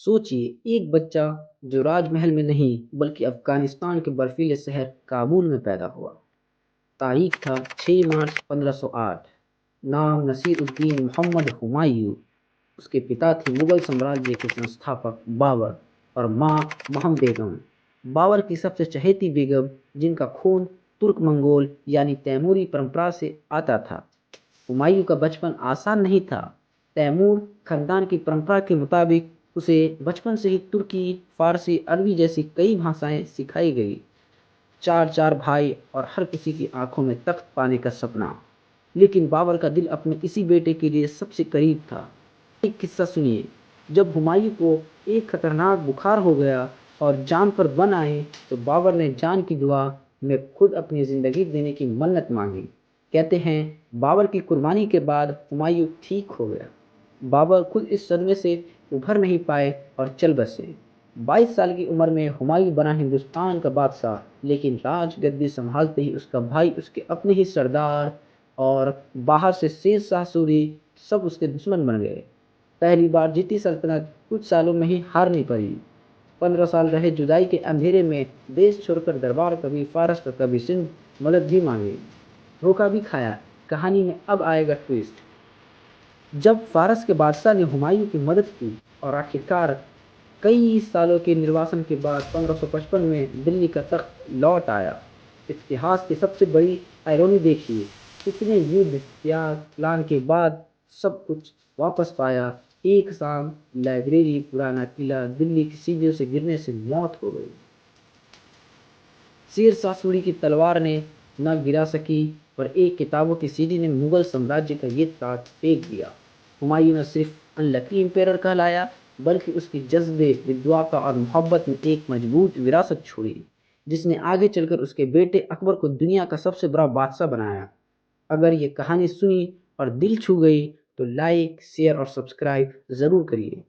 सोचिए, एक बच्चा जो राजमहल में नहीं बल्कि अफगानिस्तान के बर्फीले शहर काबुल में पैदा हुआ। तारीख था 6 मार्च 1508। नाम नसीरुद्दीन मोहम्मद हुमायूं। उसके पिता थे मुगल साम्राज्य के संस्थापक बाबर और माँ महम बेगम। बाबर की सबसे चहेती बेगम, जिनका खून तुर्क मंगोल यानी तैमूरी परंपरा से आता था। हुमायूं का बचपन आसान नहीं था। तैमूर खानदान की परंपरा के मुताबिक उसे बचपन से ही तुर्की, फारसी, अरबी जैसी कई भाषाएं सिखाई गई। चार चार भाई और हर किसी की आंखों में तख्त पाने का सपना। लेकिन बाबर का दिल अपने इसी बेटे के लिए सबसे करीब था। एक किस्सा सुनिए। जब हुमायूं को एक खतरनाक बुखार हो गया और जान पर बन आए, तो बाबर ने जान की दुआ में खुद अपनी जिंदगी देने की मन्नत मांगी। कहते हैं, बाबर की कुर्बानी के बाद हुमायूं ठीक हो गया। बाबर खुद इस सदमे से उभर नहीं पाए और चल बसे। 22 साल की उम्र में हुमायूं बना हिंदुस्तान का बादशाह, लेकिन राजगद्दी संभालते ही उसका भाई, उसके अपने ही सरदार और बाहर से शेर शाह सूरी सब उसके दुश्मन बन गए। पहली बार जीती सल्तनत कुछ सालों में ही हार नहीं पड़ी। 15 साल रहे जुदाई के अंधेरे में, देश छोड़कर दरबार कभी फारस तो कभी सिंध मदद भी मांगी, धोखा भी खाया। कहानी में अब आएगा ट्विस्ट। जब फारस के बादशाह ने हुमायूं की मदद की और आखिरकार कई सालों के निर्वासन के बाद 1555 में दिल्ली का तख्त लौट आया। इतिहास की सबसे बड़ी आयरनी देखिए, इतने युद्ध त्याग प्लान के बाद सब कुछ वापस पाया। एक शाम लाइब्रेरी, पुराना किला, दिल्ली की सीढ़ियों से गिरने से मौत हो गई। शेर शाह सूरी की तलवार ने न गिरा सकी, पर एक किताबों की सीढ़ी ने मुगल साम्राज्य का ये ताज फेंक दिया। हुमायूं न सिर्फ अनलकी एम्पायर कहलाया, बल्कि उसके जज्बे, विद्वता और मोहब्बत ने एक मजबूत विरासत छोड़ी, जिसने आगे चलकर उसके बेटे अकबर को दुनिया का सबसे बड़ा बादशाह बनाया। अगर ये कहानी सुनी और दिल छू गई, तो लाइक, शेयर और सब्सक्राइब जरूर करिए।